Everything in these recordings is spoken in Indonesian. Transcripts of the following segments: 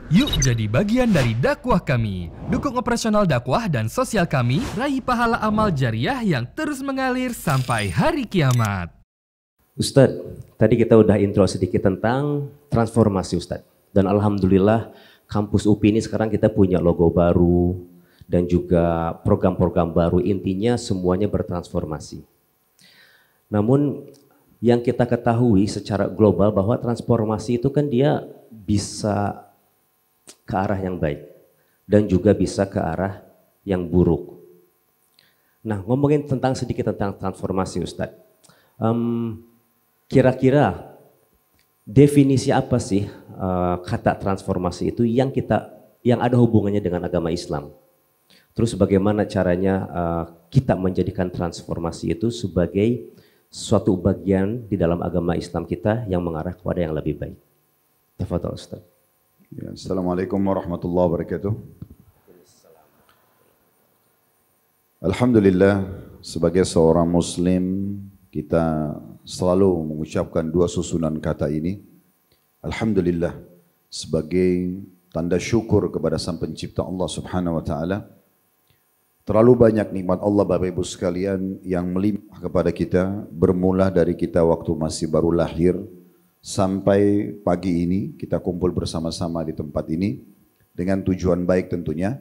Yuk jadi bagian dari dakwah kami. Dukung operasional dakwah dan sosial kami, raih pahala amal jariah yang terus mengalir sampai hari kiamat. Ustadz, tadi kita udah intro sedikit tentang transformasi Ustadz. Dan Alhamdulillah kampus UPI ini sekarang kita punya logo baru dan juga program-program baru, intinya semuanya bertransformasi. Namun yang kita ketahui secara global bahwa transformasi itu kan dia bisa ke arah yang baik dan juga bisa ke arah yang buruk. Nah, ngomongin sedikit tentang transformasi Ustadz. Kira-kira definisi apa sih kata transformasi itu yang ada hubungannya dengan agama Islam? Terus bagaimana caranya kita menjadikan transformasi itu sebagai suatu bagian di dalam agama Islam kita yang mengarah kepada yang lebih baik? Tafadhol Ustaz. Ya, Assalamualaikum warahmatullahi wabarakatuh. Alhamdulillah, sebagai seorang muslim kita selalu mengucapkan dua susunan kata ini. Alhamdulillah, sebagai tanda syukur kepada Sang Pencipta Allah Subhanahu wa taala. Terlalu banyak nikmat Allah Bapak Ibu sekalian yang melimpah kepada kita, bermula dari kita waktu masih baru lahir sampai pagi ini kita kumpul bersama-sama di tempat ini dengan tujuan baik tentunya.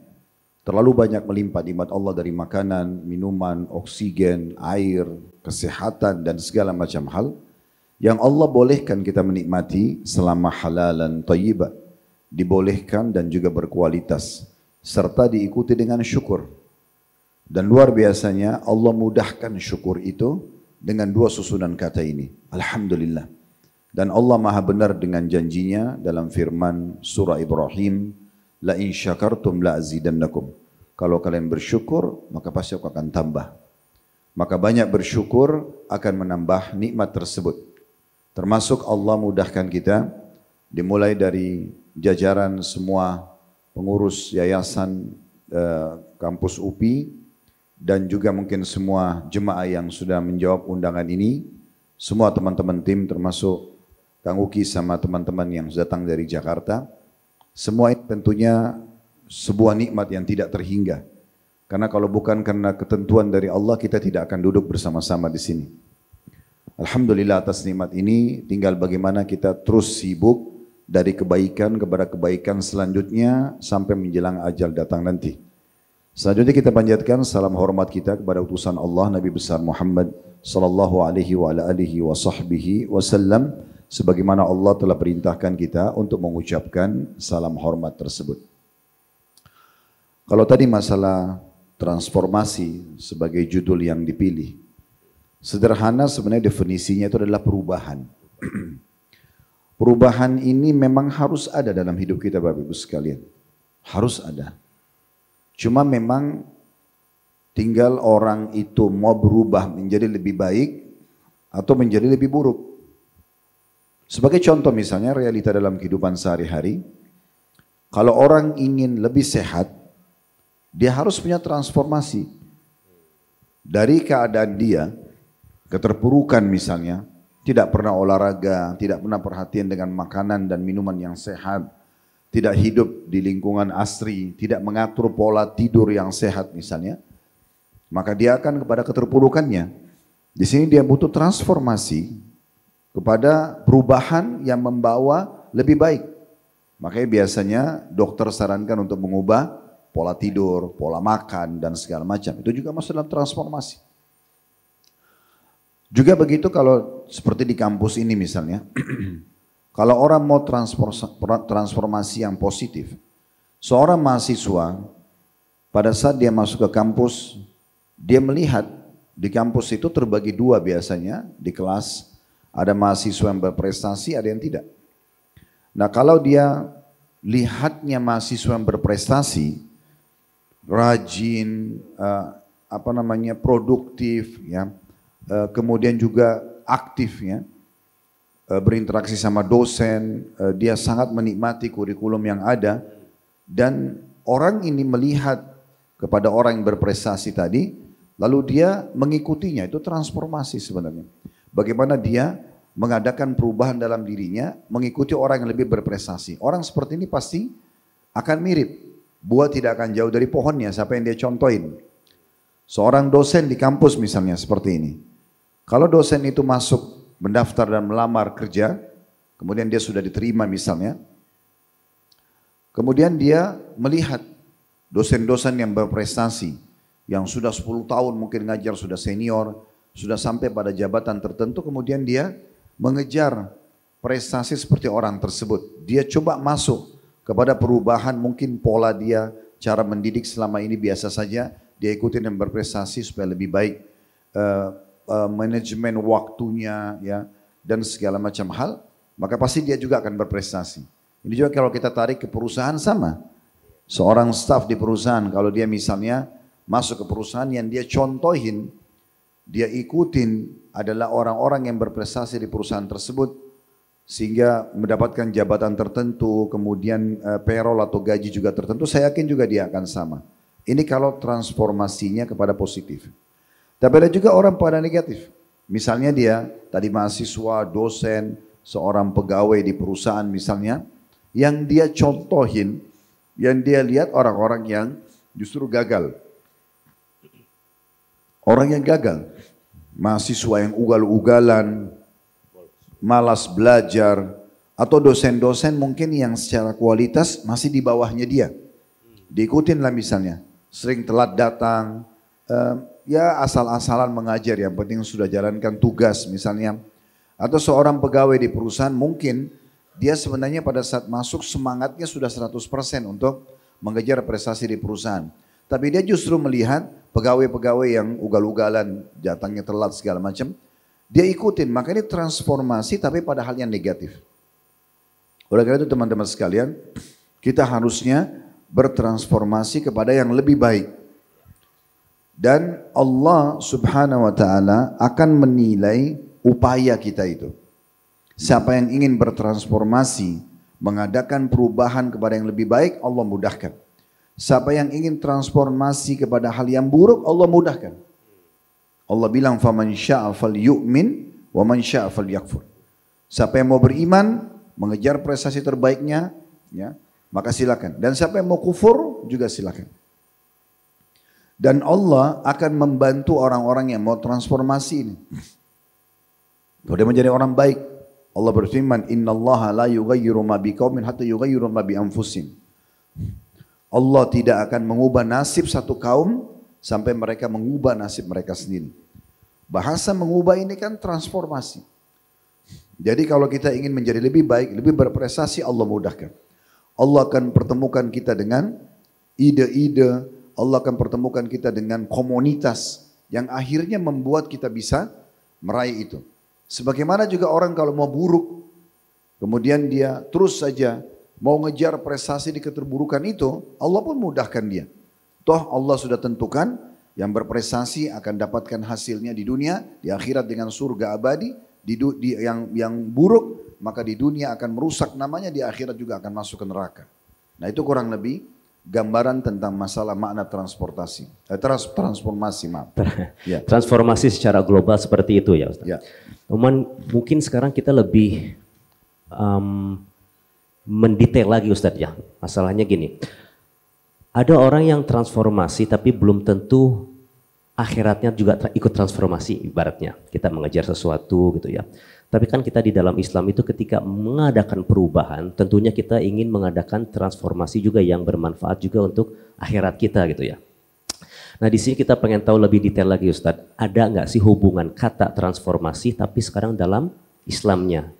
Terlalu banyak melimpah nikmat Allah dari makanan, minuman, oksigen, air, kesehatan dan segala macam hal yang Allah bolehkan kita menikmati selama halalan thayyibah, dibolehkan dan juga berkualitas serta diikuti dengan syukur. Dan luar biasanya Allah mudahkan syukur itu dengan dua susunan kata ini, Alhamdulillah. Dan Allah maha benar dengan janjinya dalam firman surah Ibrahim, La in syakartum la azidannakum. Kalau kalian bersyukur, maka pasti aku akan tambah. Maka banyak bersyukur akan menambah nikmat tersebut. Termasuk Allah mudahkan kita, dimulai dari jajaran semua pengurus yayasan kampus UPI, dan juga mungkin semua jemaah yang sudah menjawab undangan ini, semua teman-teman tim termasuk Kang Uki sama teman-teman yang datang dari Jakarta, semua ini tentunya sebuah nikmat yang tidak terhingga. Karena kalau bukan karena ketentuan dari Allah, kita tidak akan duduk bersama-sama di sini. Alhamdulillah atas nikmat ini, tinggal bagaimana kita terus sibuk dari kebaikan kepada kebaikan selanjutnya sampai menjelang ajal datang nanti. Selanjutnya kita panjatkan salam hormat kita kepada utusan Allah Nabi besar Muhammad sallallahu alaihi wa alihi wa sahbihi wasallam, sebagaimana Allah telah perintahkan kita untuk mengucapkan salam hormat tersebut. Kalau tadi masalah transformasi sebagai judul yang dipilih, sederhana sebenarnya definisinya itu adalah perubahan. Perubahan ini memang harus ada dalam hidup kita Bapak Ibu sekalian. Harus ada. Cuma memang tinggal orang itu mau berubah menjadi lebih baik atau menjadi lebih buruk. Sebagai contoh misalnya realita dalam kehidupan sehari-hari, kalau orang ingin lebih sehat, dia harus punya transformasi. Dari keadaan dia, keterpurukan misalnya, tidak pernah olahraga, tidak pernah perhatian dengan makanan dan minuman yang sehat, tidak hidup di lingkungan asri, tidak mengatur pola tidur yang sehat misalnya, maka dia akan kepada keterpurukannya. Di sini dia butuh transformasi kepada perubahan yang membawa lebih baik. Makanya biasanya dokter sarankan untuk mengubah pola tidur, pola makan dan segala macam. Itu juga masuk dalam transformasi. Juga begitu kalau seperti di kampus ini misalnya, kalau orang mau transformasi yang positif, seorang mahasiswa pada saat dia masuk ke kampus, dia melihat di kampus itu terbagi dua biasanya di kelas, ada mahasiswa yang berprestasi, ada yang tidak. Nah kalau dia lihatnya mahasiswa yang berprestasi, rajin, produktif, ya, kemudian juga aktif, ya, berinteraksi sama dosen, dia sangat menikmati kurikulum yang ada, dan orang ini melihat kepada orang yang berprestasi tadi, lalu dia mengikutinya, itu transformasi sebenarnya. Bagaimana dia mengadakan perubahan dalam dirinya, mengikuti orang yang lebih berprestasi. Orang seperti ini pasti akan mirip. Buah tidak akan jauh dari pohonnya, siapa yang dia contohin. Seorang dosen di kampus misalnya seperti ini. Kalau dosen itu masuk, mendaftar dan melamar kerja, kemudian dia sudah diterima misalnya, kemudian dia melihat dosen-dosen yang berprestasi, yang sudah 10 tahun mungkin ngajar, sudah senior, sudah sampai pada jabatan tertentu, kemudian dia mengejar prestasi seperti orang tersebut. Dia coba masuk kepada perubahan mungkin pola dia, cara mendidik selama ini biasa saja, dia ikutin dan berprestasi supaya lebih baik. Manajemen waktunya ya dan segala macam hal, maka pasti dia juga akan berprestasi. Ini juga kalau kita tarik ke perusahaan sama. Seorang staf di perusahaan kalau dia misalnya masuk ke perusahaan yang dia contohin, dia ikutin adalah orang-orang yang berprestasi di perusahaan tersebut, sehingga mendapatkan jabatan tertentu, kemudian payroll atau gaji juga tertentu, saya yakin juga dia akan sama. Ini kalau transformasinya kepada positif. Tapi ada juga orang pada negatif. Misalnya dia tadi mahasiswa, dosen, seorang pegawai di perusahaan misalnya, yang dia contohin, yang dia lihat orang-orang yang justru gagal. Orang yang gagal, mahasiswa yang ugal-ugalan, malas belajar, atau dosen-dosen mungkin yang secara kualitas masih di bawahnya dia. Diikutin lah misalnya, sering telat datang, ya asal-asalan mengajar, yang penting sudah jalankan tugas misalnya. Atau seorang pegawai di perusahaan mungkin dia sebenarnya pada saat masuk semangatnya sudah 100% untuk mengejar prestasi di perusahaan. Tapi dia justru melihat pegawai-pegawai yang ugal-ugalan, datangnya telat segala macam, dia ikutin. Maka ini transformasi tapi pada hal yang negatif. Oleh karena itu teman-teman sekalian, kita harusnya bertransformasi kepada yang lebih baik. Dan Allah subhanahu wa ta'ala akan menilai upaya kita itu. Siapa yang ingin bertransformasi, mengadakan perubahan kepada yang lebih baik, Allah mudahkan. Siapa yang ingin transformasi kepada hal yang buruk, Allah mudahkan. Allah bilang, "Faman syaa'a falyu'min wa man syaa'a falyakfur." Siapa yang mau beriman, mengejar prestasi terbaiknya, ya, maka silakan. Dan siapa yang mau kufur juga silakan. Dan Allah akan membantu orang-orang yang mau transformasi ini. Kalau dia menjadi orang baik, Allah berfirman, "Innallaha la yughayyiru ma biqaumin hatta yughayyiru ma bi anfusihim." Allah tidak akan mengubah nasib satu kaum sampai mereka mengubah nasib mereka sendiri. Bahasa mengubah ini kan transformasi. Jadi kalau kita ingin menjadi lebih baik, lebih berprestasi, Allah mudahkan. Allah akan pertemukan kita dengan ide-ide, Allah akan pertemukan kita dengan komunitas yang akhirnya membuat kita bisa meraih itu. Sebagaimana juga orang kalau mau buruk, kemudian dia terus saja mau ngejar prestasi di keterburukan itu, Allah pun mudahkan dia. Toh Allah sudah tentukan yang berprestasi akan dapatkan hasilnya di dunia, di akhirat dengan surga abadi, yang buruk maka di dunia akan merusak namanya, di akhirat juga akan masuk ke neraka. Nah itu kurang lebih gambaran tentang masalah makna transformasi, maaf. Ya. Transformasi secara global seperti itu ya Ustaz. Ya. Mungkin sekarang kita lebih mendetail lagi Ustaz ya. Masalahnya gini, ada orang yang transformasi tapi belum tentu akhiratnya juga ikut transformasi ibaratnya. Kita mengejar sesuatu gitu ya. Tapi kan kita di dalam Islam itu ketika mengadakan perubahan, tentunya kita ingin mengadakan transformasi juga yang bermanfaat juga untuk akhirat kita gitu ya. Nah di sini kita pengen tahu lebih detail lagi Ustadz, ada nggak sih hubungan kata transformasi tapi sekarang dalam Islamnya?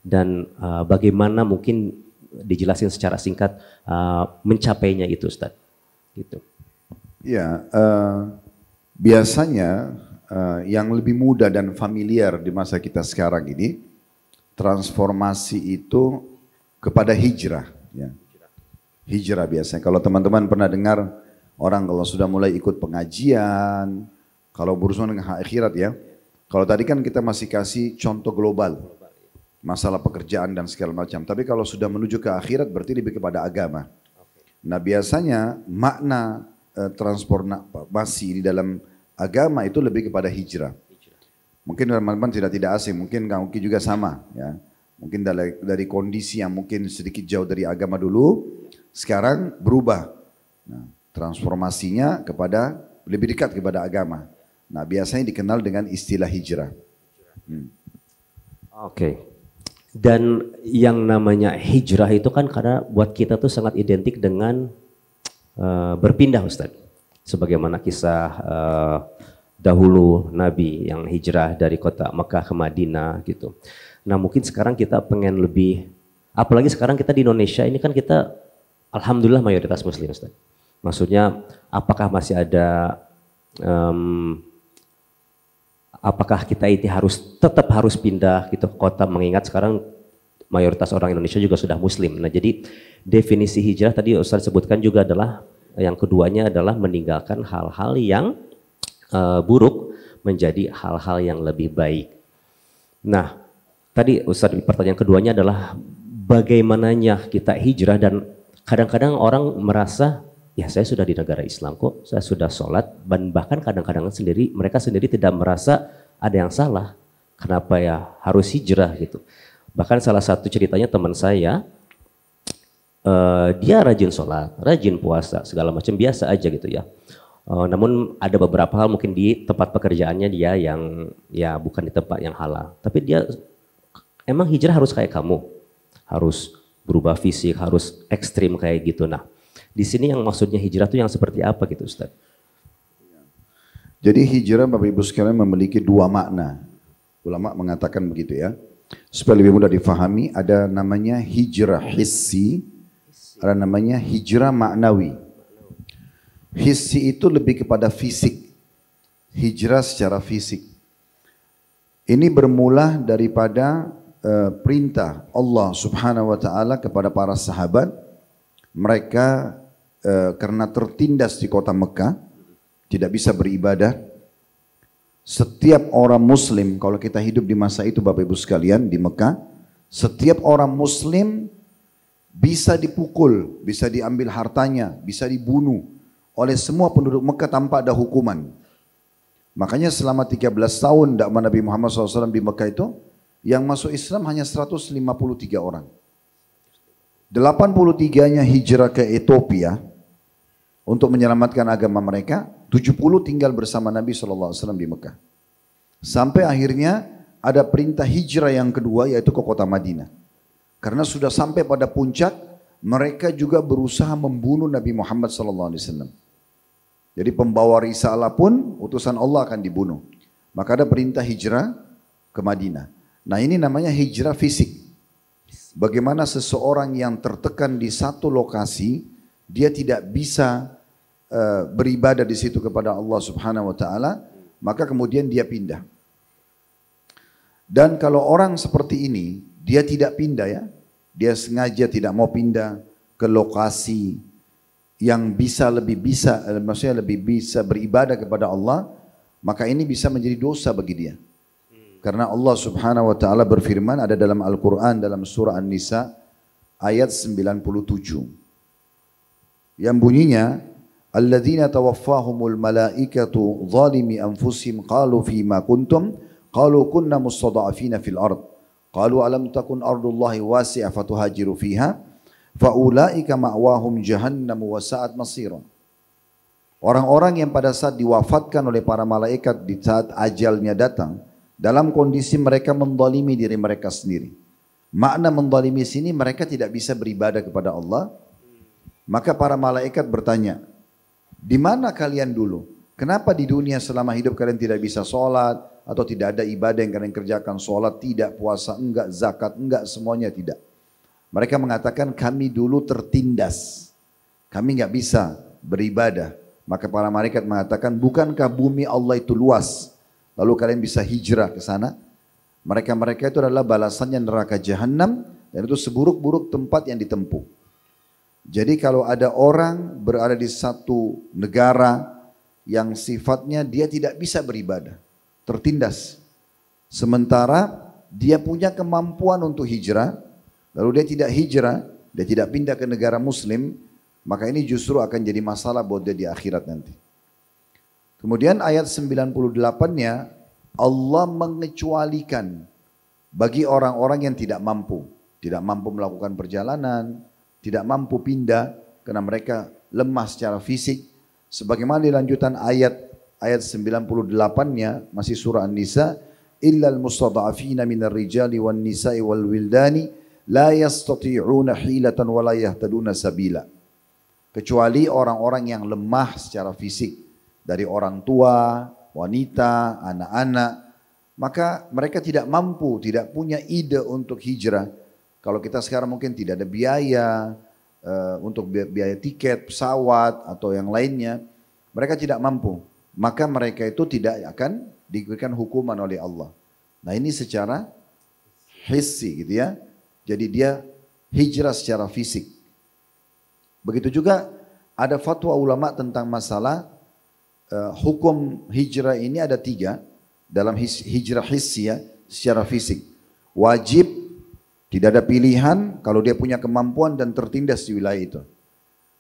Dan bagaimana mungkin dijelasin secara singkat mencapainya itu Ustadz? Gitu. Ya, biasanya yang lebih mudah dan familiar di masa kita sekarang ini, transformasi itu kepada hijrah. Ya. Hijrah biasanya. Kalau teman-teman pernah dengar orang kalau sudah mulai ikut pengajian, kalau berurusan dengan akhirat ya. Kalau tadi kan kita masih kasih contoh global, masalah pekerjaan dan segala macam. Tapi kalau sudah menuju ke akhirat berarti lebih kepada agama. Nah biasanya makna transformasi di dalam agama itu lebih kepada hijrah. Mungkin teman-teman tidak asing, mungkin juga sama ya. Mungkin dari kondisi yang mungkin sedikit jauh dari agama dulu, Sekarang berubah. Nah, transformasinya kepada lebih dekat kepada agama. Nah, biasanya dikenal dengan istilah hijrah. Oke. Dan yang namanya hijrah itu kan karena buat kita tuh sangat identik dengan berpindah, Ustadz. Sebagaimana kisah dahulu Nabi yang hijrah dari kota Mekah ke Madinah gitu. Nah mungkin sekarang kita pengen lebih, apalagi sekarang kita di Indonesia ini kan kita alhamdulillah mayoritas muslim, Ustadz. Maksudnya apakah masih ada apakah kita ini tetap harus pindah gitu ke kota, mengingat sekarang mayoritas orang Indonesia juga sudah muslim. Nah jadi definisi hijrah tadi Ustaz sebutkan juga adalah yang keduanya adalah meninggalkan hal-hal yang buruk menjadi hal-hal yang lebih baik. Nah tadi Ustaz pertanyaan keduanya adalah bagaimananya kita hijrah, dan kadang-kadang orang merasa ya saya sudah di negara Islam kok, saya sudah sholat, dan bahkan kadang-kadang mereka sendiri tidak merasa ada yang salah. Kenapa ya harus hijrah gitu. Bahkan salah satu ceritanya teman saya, dia rajin sholat, rajin puasa, segala macam biasa aja gitu ya. Namun ada beberapa hal mungkin di tempat pekerjaannya dia yang ya bukan di tempat yang halal. Tapi dia emang hijrah harus kayak kamu, harus berubah fisik, harus ekstrim kayak gitu. Nah di sini yang maksudnya hijrah itu yang seperti apa gitu Ustaz? Jadi hijrah Bapak Ibu sekalian memiliki dua makna. Ulama mengatakan begitu ya. Supaya lebih mudah difahami, ada namanya hijrah hissi, ada namanya hijrah maknawi. Hissi itu lebih kepada fisik. Hijrah secara fisik. Ini bermula daripada perintah Allah Subhanahu wa taala kepada para sahabat. Mereka karena tertindas di kota Mekah, tidak bisa beribadah. Setiap orang muslim, kalau kita hidup di masa itu Bapak Ibu sekalian di Mekah, setiap orang muslim bisa dipukul, bisa diambil hartanya, bisa dibunuh oleh semua penduduk Mekah tanpa ada hukuman. Makanya selama 13 tahun dakwah Nabi Muhammad SAW di Mekah itu, yang masuk Islam hanya 153 orang. 83-nya hijrah ke Ethiopia untuk menyelamatkan agama mereka, 70 tinggal bersama Nabi SAW di Mekah. Sampai akhirnya ada perintah hijrah yang kedua, yaitu ke kota Madinah. Karena sudah sampai pada puncak, mereka juga berusaha membunuh Nabi Muhammad SAW. Jadi pembawa risalah pun utusan Allah akan dibunuh. Maka ada perintah hijrah ke Madinah. Nah ini namanya hijrah fisik. Bagaimana seseorang yang tertekan di satu lokasi, dia tidak bisa beribadah di situ kepada Allah Subhanahu wa taala, maka kemudian dia pindah. Dan kalau orang seperti ini, dia tidak pindah ya. Dia sengaja tidak mau pindah ke lokasi yang maksudnya lebih bisa beribadah kepada Allah, maka ini bisa menjadi dosa bagi dia. Karena Allah Subhanahu wa taala berfirman ada dalam Al-Qur'an dalam surah An-Nisa ayat 97. Yang bunyinya alladzina tawaffahumul malaikatu zalimi anfusihim qalu fima kuntum qalu kunna mustada'afina fil ard qalu alam takun ardullahi wasi'ah fatuhajiru fiha faulaika ma'wahum jahannam wa sa'at masira. Orang-orang yang pada saat diwafatkan oleh para malaikat di saat ajalnya datang dalam kondisi mereka menzalimi diri mereka sendiri. Makna menzalimi sini mereka tidak bisa beribadah kepada Allah. Maka para malaikat bertanya, di mana kalian dulu? Kenapa di dunia selama hidup kalian tidak bisa sholat atau tidak ada ibadah yang kalian kerjakan? Sholat tidak, puasa enggak, zakat enggak, semuanya tidak. Mereka mengatakan kami dulu tertindas, kami enggak bisa beribadah. Maka para malaikat mengatakan, bukankah bumi Allah itu luas? Lalu kalian bisa hijrah ke sana? Mereka-mereka itu adalah balasannya neraka jahanam, dan itu seburuk-buruk tempat yang ditempuh. Jadi kalau ada orang berada di satu negara yang sifatnya dia tidak bisa beribadah, tertindas. Sementara dia punya kemampuan untuk hijrah, lalu dia tidak hijrah, dia tidak pindah ke negara muslim, maka ini justru akan jadi masalah buat dia di akhirat nanti. Kemudian ayat 98-nya Allah mengecualikan bagi orang-orang yang tidak mampu melakukan perjalanan, tidak mampu pindah, karena mereka lemah secara fisik. Sebagaimana dilanjutan ayat 98-nya masih surah An-Nisa, illal mustada'afina minar rijali wan nisa'i wal wildani la yastati'una hilatan wa la yahtaduna sabila. Kecuali orang-orang yang lemah secara fisik dari orang tua, wanita, anak-anak, maka mereka tidak mampu, tidak punya ide untuk hijrah. Kalau kita sekarang mungkin tidak ada biaya untuk biaya tiket, pesawat atau yang lainnya, mereka tidak mampu. Maka mereka itu tidak akan diberikan hukuman oleh Allah. Nah ini secara hissi gitu ya. Jadi dia hijrah secara fisik. Begitu juga ada fatwa ulama tentang masalah hukum hijrah ini ada 3 dalam hijrah hissi ya, secara fisik. Wajib, tidak ada pilihan kalau dia punya kemampuan dan tertindas di wilayah itu.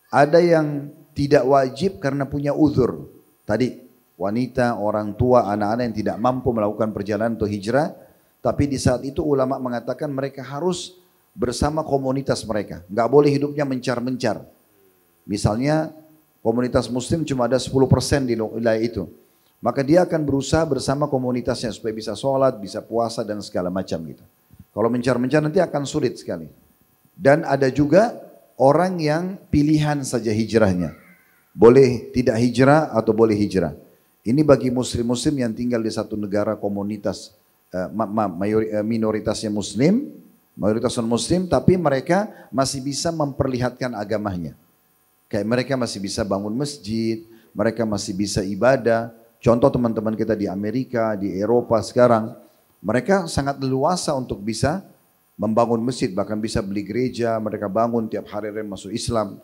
Ada yang tidak wajib karena punya uzur. Tadi wanita, orang tua, anak-anak yang tidak mampu melakukan perjalanan untuk hijrah. Tapi di saat itu ulama mengatakan mereka harus bersama komunitas mereka. Nggak boleh hidupnya mencar-mencar. Misalnya komunitas muslim cuma ada 10% di wilayah itu. Maka dia akan berusaha bersama komunitasnya supaya bisa sholat, bisa puasa dan segala macam gitu. Kalau mencar-mencar nanti akan sulit sekali. Dan ada juga orang yang pilihan saja hijrahnya. Boleh tidak hijrah atau boleh hijrah. Ini bagi muslim-muslim yang tinggal di satu negara komunitas minoritasnya muslim, mayoritas non-muslim, tapi mereka masih bisa memperlihatkan agamanya. Kayak mereka masih bisa bangun masjid, mereka masih bisa ibadah. Contoh teman-teman kita di Amerika, di Eropa sekarang, mereka sangat leluasa untuk bisa membangun masjid, bahkan bisa beli gereja, mereka bangun tiap hari masuk Islam.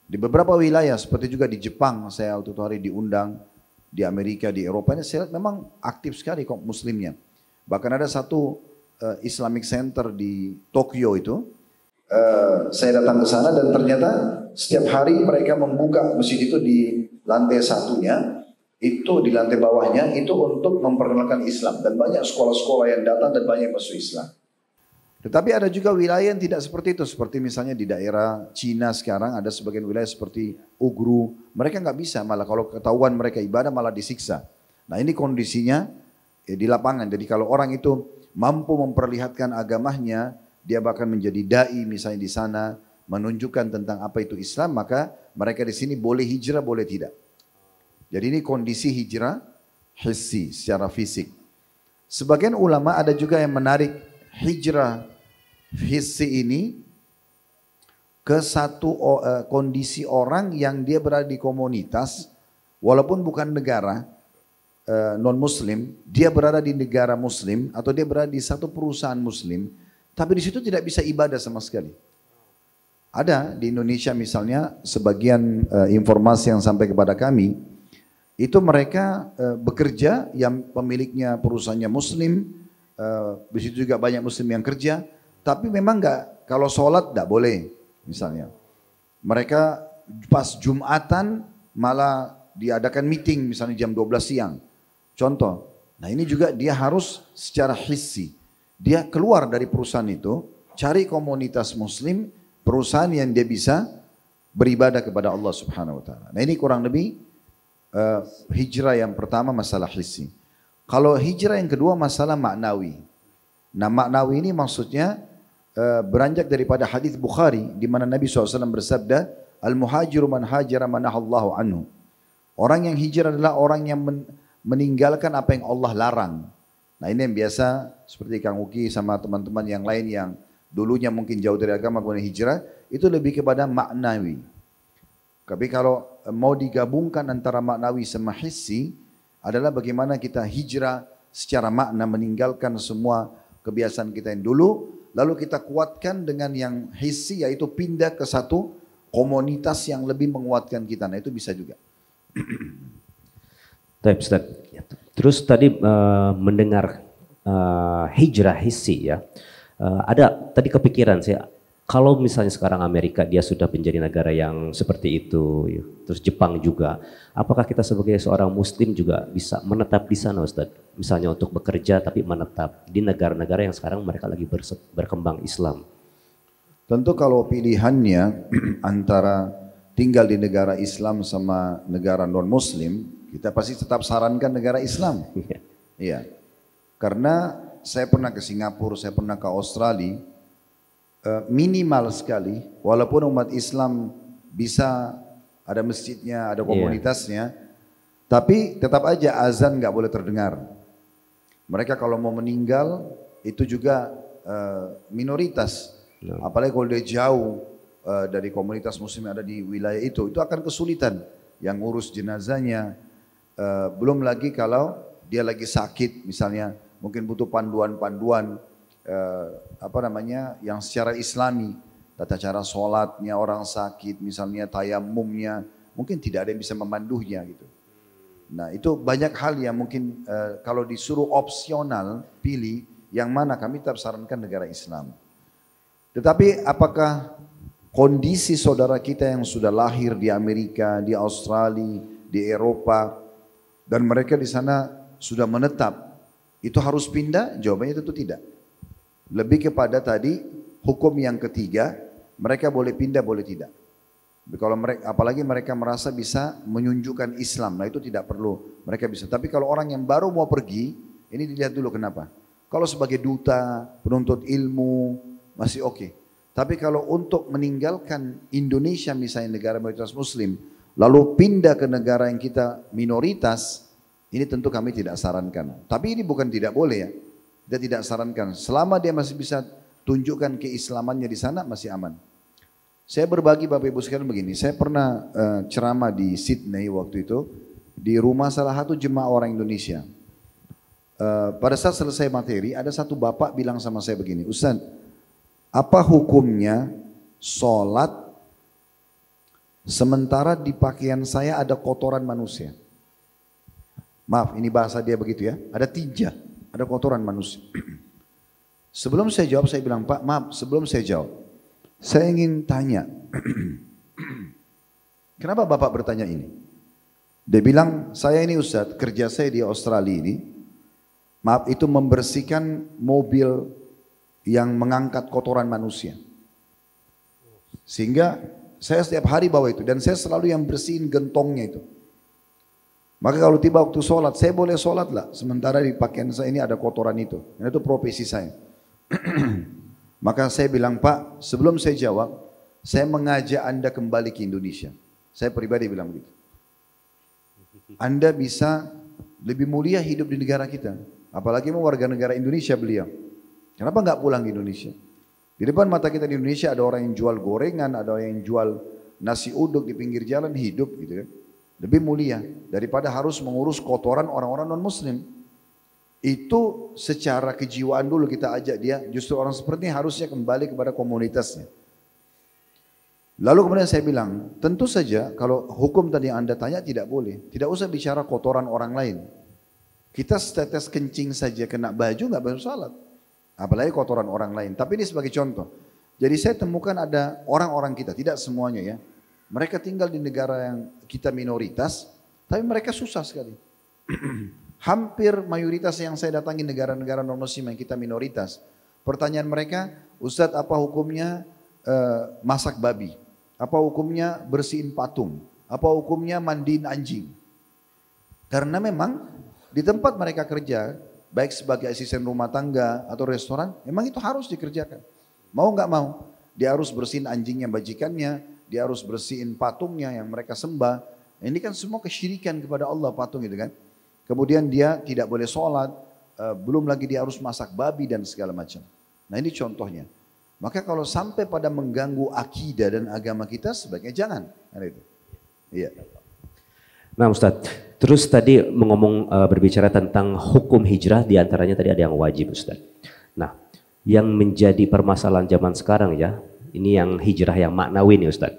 Di beberapa wilayah, seperti juga di Jepang, saya waktu itu hari diundang, di Amerika, di Eropa, ini saya lihat memang aktif sekali kok muslimnya. Bahkan ada satu Islamic Center di Tokyo itu, saya datang ke sana dan ternyata setiap hari mereka membuka masjid itu di lantai satunya, itu di lantai bawahnya itu untuk memperkenalkan Islam dan banyak sekolah-sekolah yang datang dan banyak yang masuk Islam. Tetapi ada juga wilayah yang tidak seperti itu, seperti misalnya di daerah Cina sekarang ada sebagian wilayah seperti Ugru, mereka nggak bisa, malah kalau ketahuan mereka ibadah malah disiksa. Nah ini kondisinya di lapangan. Jadi kalau orang itu mampu memperlihatkan agamanya, dia bahkan menjadi dai misalnya di sana, menunjukkan tentang apa itu Islam, maka mereka di sini boleh hijrah, boleh tidak. Jadi ini kondisi hijrah hissi secara fisik. Sebagian ulama ada juga yang menarik hijrah hissi ini ke satu kondisi orang yang dia berada di komunitas, walaupun bukan negara non muslim, dia berada di negara muslim atau dia berada di satu perusahaan muslim, tapi di situ tidak bisa ibadah sama sekali. Ada di Indonesia misalnya sebagian informasi yang sampai kepada kami, itu mereka bekerja yang pemiliknya perusahaannya muslim, di situ juga banyak muslim yang kerja, tapi memang enggak, kalau sholat enggak boleh misalnya. Mereka pas Jumatan malah diadakan meeting misalnya jam 12 siang. Contoh, nah ini juga dia harus secara hissi. Dia keluar dari perusahaan itu, cari komunitas muslim, perusahaan yang dia bisa beribadah kepada Allah Subhanahu wa taala. Nah ini kurang lebih hijrah yang pertama masalah hissi. Kalau hijrah yang kedua masalah maknawi. Nah maknawi ini maksudnya beranjak daripada hadis Bukhari di mana Nabi SAW bersabda, al-muhajiru man hajara manahallahu anhu. Orang yang hijrah adalah orang yang meninggalkan apa yang Allah larang. Nah ini yang biasa seperti Kang Uki sama teman-teman yang lain yang dulunya mungkin jauh dari agama kemudian hijrah, itu lebih kepada maknawi. Tapi kalau mau digabungkan antara maknawi sama hissi adalah bagaimana kita hijrah secara makna, meninggalkan semua kebiasaan kita yang dulu, lalu kita kuatkan dengan yang hissi, yaitu pindah ke satu komunitas yang lebih menguatkan kita. Nah itu bisa juga. Baik, Ustaz. Terus tadi mendengar hijrah hissi ya, ada tadi kepikiran saya, kalau misalnya sekarang Amerika dia sudah menjadi negara yang seperti itu, ya. Terus Jepang juga, apakah kita sebagai seorang Muslim juga bisa menetap di sana, Ustaz? Misalnya untuk bekerja tapi menetap di negara-negara yang sekarang mereka lagi berkembang Islam. Tentu kalau pilihannya antara tinggal di negara Islam sama negara non-Muslim, kita pasti tetap sarankan negara Islam. Iya. Karena saya pernah ke Singapura, saya pernah ke Australia, minimal sekali, walaupun umat Islam bisa ada masjidnya, ada komunitasnya, tapi tetap aja azan nggak boleh terdengar. Mereka kalau mau meninggal itu juga minoritas, apalagi kalau dia jauh dari komunitas muslim yang ada di wilayah itu akan kesulitan yang ngurus jenazahnya. Belum lagi kalau dia lagi sakit misalnya, mungkin butuh panduan-panduan yang secara Islami, tata cara sholatnya orang sakit, misalnya tayamumnya, mungkin tidak ada yang bisa memandunya gitu. Nah itu banyak hal yang mungkin kalau disuruh opsional pilih yang mana, kami tetap sarankan negara Islam. Tetapi apakah kondisi saudara kita yang sudah lahir di Amerika, di Australia, di Eropa, dan mereka di sana sudah menetap, itu harus pindah? Jawabannya tentu tidak. Lebih kepada tadi hukum yang ketiga, mereka boleh pindah boleh tidak. Kalau mereka, apalagi mereka merasa bisa menunjukkan Islam, nah itu tidak perlu, mereka bisa. Tapi kalau orang yang baru mau pergi, ini dilihat dulu kenapa. Kalau sebagai duta, penuntut ilmu, masih oke. Tapi kalau untuk meninggalkan Indonesia misalnya negara mayoritas Muslim, lalu pindah ke negara yang kita minoritas, ini tentu kami tidak sarankan. Tapi ini bukan tidak boleh ya, kita tidak sarankan. Selama dia masih bisa tunjukkan keislamannya di sana, masih aman. Saya berbagi Bapak Ibu sekalian begini, saya pernah ceramah di Sydney waktu itu, di rumah salah satu jemaah orang Indonesia. Pada saat selesai materi, ada satu bapak bilang sama saya begini, Ustaz, apa hukumnya sholat sementara di pakaian saya ada kotoran manusia? Maaf, ini bahasa dia begitu ya, ada tinja, ada kotoran manusia. Sebelum saya jawab, saya bilang, Pak, maaf, sebelum saya jawab, saya ingin tanya, kenapa Bapak bertanya ini? Dia bilang, saya ini Ustaz, kerja saya di Australia ini, maaf, itu membersihkan mobil yang mengangkat kotoran manusia. Sehingga saya setiap hari bawa itu, dan saya selalu yang bersihin gentongnya itu. Maka kalau tiba waktu sholat, saya boleh sholat lah, sementara di pakaian saya ini ada kotoran itu. Dan itu profesi saya. Maka saya bilang, Pak, sebelum saya jawab, saya mengajak Anda kembali ke Indonesia. Saya pribadi bilang begitu. Anda bisa lebih mulia hidup di negara kita. Apalagi mau warga negara Indonesia beliau. Kenapa nggak pulang ke Indonesia? Di depan mata kita di Indonesia ada orang yang jual gorengan, ada orang yang jual nasi uduk di pinggir jalan, hidup gitu kan. Lebih mulia daripada harus mengurus kotoran orang-orang non-muslim. Itu secara kejiwaan dulu kita ajak dia, justru orang seperti ini harusnya kembali kepada komunitasnya. Lalu kemudian saya bilang, tentu saja kalau hukum tadi yang Anda tanya tidak boleh. Tidak usah bicara kotoran orang lain. Kita setetes kencing saja kena baju nggak bersalah. Apalagi kotoran orang lain. Tapi ini sebagai contoh. Jadi saya temukan ada orang-orang kita, tidak semuanya ya. Mereka tinggal di negara yang kita minoritas, tapi mereka susah sekali. Hampir mayoritas yang saya datangi negara-negara non-muslim yang kita minoritas. Pertanyaan mereka, Ustadz apa hukumnya masak babi? Apa hukumnya bersihin patung? Apa hukumnya mandiin anjing? Karena memang di tempat mereka kerja, baik sebagai asisten rumah tangga atau restoran, memang itu harus dikerjakan. Mau nggak mau, dia harus bersihin anjingnya, bajikannya, dia harus bersihin patungnya yang mereka sembah. Ini kan semua kesyirikan kepada Allah patung itu kan. Kemudian dia tidak boleh sholat, belum lagi dia harus masak babi dan segala macam. Nah ini contohnya. Maka kalau sampai pada mengganggu akidah dan agama kita, sebaiknya jangan. Iya. Nah Ustadz, terus tadi berbicara tentang hukum hijrah, diantaranya tadi ada yang wajib Ustadz. Nah yang menjadi permasalahan zaman sekarang ya, ini yang hijrah yang maknawi nih Ustadz.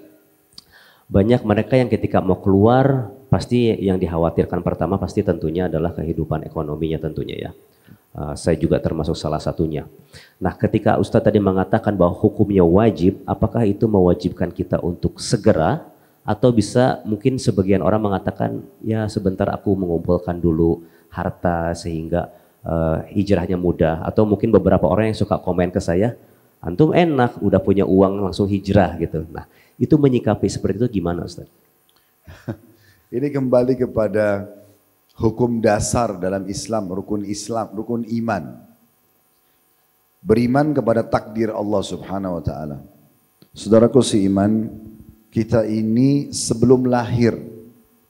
Banyak mereka yang ketika mau keluar, pasti yang dikhawatirkan pertama pasti tentunya adalah kehidupan ekonominya tentunya ya. Saya juga termasuk salah satunya. Nah ketika Ustadz tadi mengatakan bahwa hukumnya wajib, apakah itu mewajibkan kita untuk segera, atau bisa mungkin sebagian orang mengatakan ya sebentar aku mengumpulkan dulu harta sehingga hijrahnya mudah, atau mungkin beberapa orang yang suka komen ke saya, Antum enak, udah punya uang langsung hijrah gitu. Nah, itu menyikapi seperti itu gimana Ustaz? Ini kembali kepada hukum dasar dalam Islam, rukun iman. Beriman kepada takdir Allah Subhanahu wa taala. Saudaraku seiman, kita ini sebelum lahir,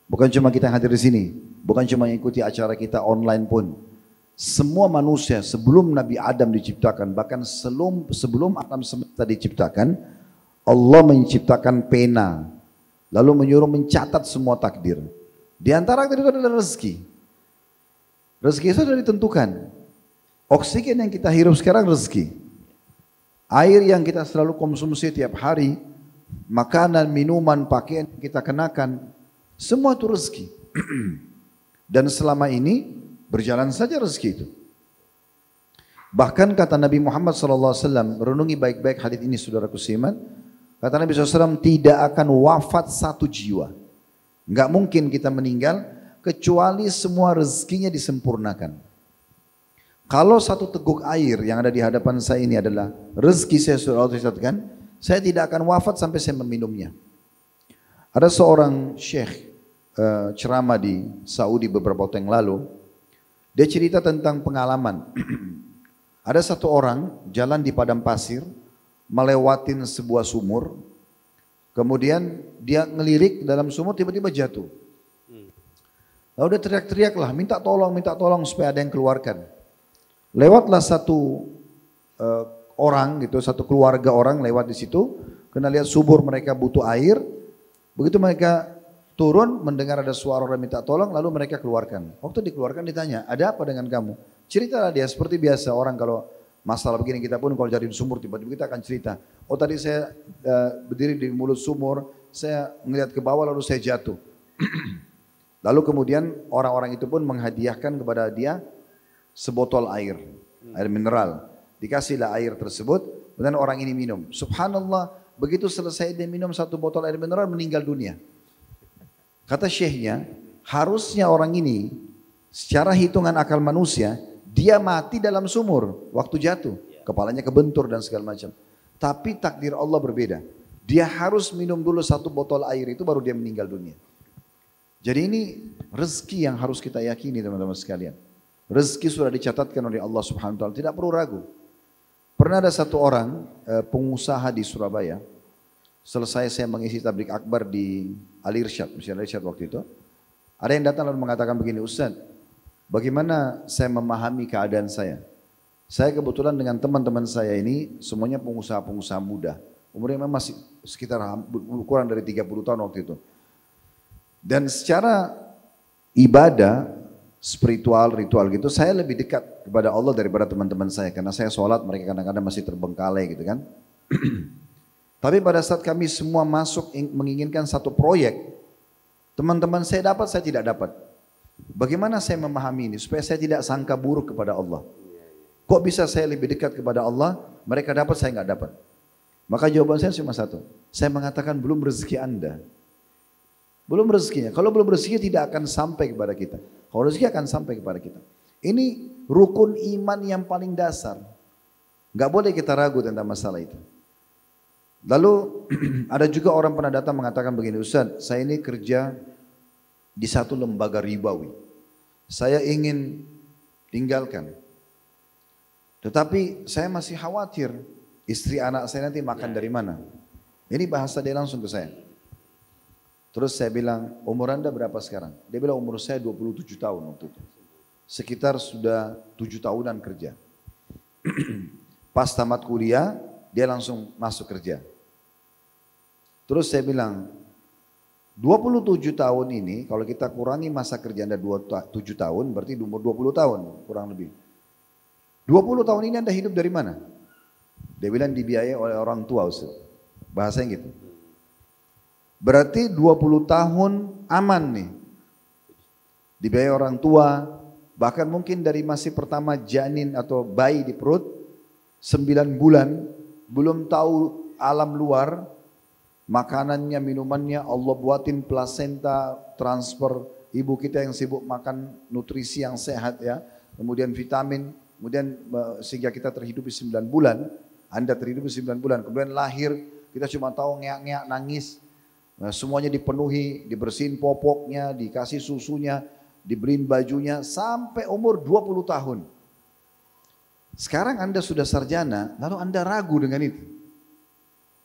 bukan cuma kita hadir di sini, bukan cuma mengikuti acara kita online pun. Semua manusia sebelum Nabi Adam diciptakan, bahkan sebelum alam semesta diciptakan, Allah menciptakan pena, lalu menyuruh mencatat semua takdir. Di antara takdir itu adalah rezeki. Rezeki itu sudah ditentukan. Oksigen yang kita hirup sekarang rezeki. Air yang kita selalu konsumsi tiap hari, makanan, minuman, pakaian yang kita kenakan, semua itu rezeki. Dan selama ini berjalan saja rezeki itu. Bahkan kata Nabi Muhammad SAW, renungi baik-baik hadis ini saudaraku seiman, kata Nabi SAW, tidak akan wafat satu jiwa. Enggak mungkin kita meninggal kecuali semua rezekinya disempurnakan. Kalau satu teguk air yang ada di hadapan saya ini adalah rezeki saya, sudah Allah catatkan, saya tidak akan wafat sampai saya meminumnya. Ada seorang syekh ceramah di Saudi beberapa waktu yang lalu. Dia cerita tentang pengalaman. Ada satu orang jalan di padang pasir, melewatin sebuah sumur. Kemudian dia ngelirik dalam sumur, tiba-tiba jatuh. Lalu dia teriak-teriak lah, minta tolong supaya ada yang keluarkan. Lewatlah satu orang gitu, satu keluarga orang lewat di situ, kena lihat subur mereka butuh air. Begitu mereka turun mendengar ada suara orang minta tolong, lalu mereka keluarkan. Waktu dikeluarkan ditanya, ada apa dengan kamu? Ceritalah dia seperti biasa orang kalau masalah begini, kita pun kalau jadi di sumur tiba-tiba kita akan cerita. Oh tadi saya berdiri di mulut sumur, saya melihat ke bawah lalu saya jatuh. Lalu kemudian orang-orang itu pun menghadiahkan kepada dia sebotol air mineral. Dikasihlah air tersebut, kemudian orang ini minum. Subhanallah, begitu selesai dia minum satu botol air mineral meninggal dunia. Kata syekhnya, harusnya orang ini secara hitungan akal manusia, dia mati dalam sumur waktu jatuh. Kepalanya kebentur dan segala macam. Tapi takdir Allah berbeda. Dia harus minum dulu satu botol air itu baru dia meninggal dunia. Jadi ini rezeki yang harus kita yakini teman-teman sekalian. Rezeki sudah dicatatkan oleh Allah Subhanahu wa taala, tidak perlu ragu. Pernah ada satu orang pengusaha di Surabaya. Selesai saya mengisi tablik akbar di Al-Irsyad, Masjid Al-Irsyad waktu itu. Ada yang datang lalu mengatakan begini, Ustaz, bagaimana saya memahami keadaan saya? Saya kebetulan dengan teman-teman saya ini semuanya pengusaha-pengusaha muda. Umurnya memang masih sekitar kurang dari 30 tahun waktu itu. Dan secara ibadah, spiritual, ritual gitu, saya lebih dekat kepada Allah daripada teman-teman saya. Karena saya sholat, mereka kadang-kadang masih terbengkalai gitu kan. Tapi pada saat kami semua masuk menginginkan satu proyek, teman-teman saya dapat, saya tidak dapat. Bagaimana saya memahami ini supaya saya tidak sangka buruk kepada Allah? Kok bisa saya lebih dekat kepada Allah, mereka dapat, saya nggak dapat? Maka jawaban saya cuma satu, saya mengatakan belum rezeki Anda. Belum rezekinya. Kalau belum rezeki tidak akan sampai kepada kita. Kalau rezeki akan sampai kepada kita. Ini rukun iman yang paling dasar. Nggak boleh kita ragu tentang masalah itu. Lalu ada juga orang pernah datang mengatakan begini, Ustaz, saya ini kerja di satu lembaga ribawi. Saya ingin tinggalkan. Tetapi saya masih khawatir istri anak saya nanti makan dari mana. Ini bahasa dia langsung ke saya. Terus saya bilang, umur Anda berapa sekarang? Dia bilang umur saya 27 tahun waktu itu. Sekitar sudah 7 tahunan kerja. Pas tamat kuliah, dia langsung masuk kerja. Terus saya bilang, 27 tahun ini kalau kita kurangi masa kerja Anda 7 tahun, berarti umur 20 tahun kurang lebih. 20 tahun ini Anda hidup dari mana? Dia bilang dibiayai oleh orang tua Ustaz. Bahasanya gitu. Berarti 20 tahun aman nih. Dibiayai orang tua, bahkan mungkin dari masih pertama janin atau bayi di perut, 9 bulan, belum tahu alam luar, makanannya, minumannya, Allah buatin plasenta, transfer, ibu kita yang sibuk makan nutrisi yang sehat ya, kemudian vitamin, kemudian sehingga kita terhidupi 9 bulan, Anda terhidup 9 bulan, kemudian lahir, kita cuma tahu ngeak-ngeak nangis. Nah, semuanya dipenuhi, dibersihin popoknya, dikasih susunya, dibeliin bajunya, sampai umur 20 tahun. Sekarang Anda sudah sarjana, lalu Anda ragu dengan itu.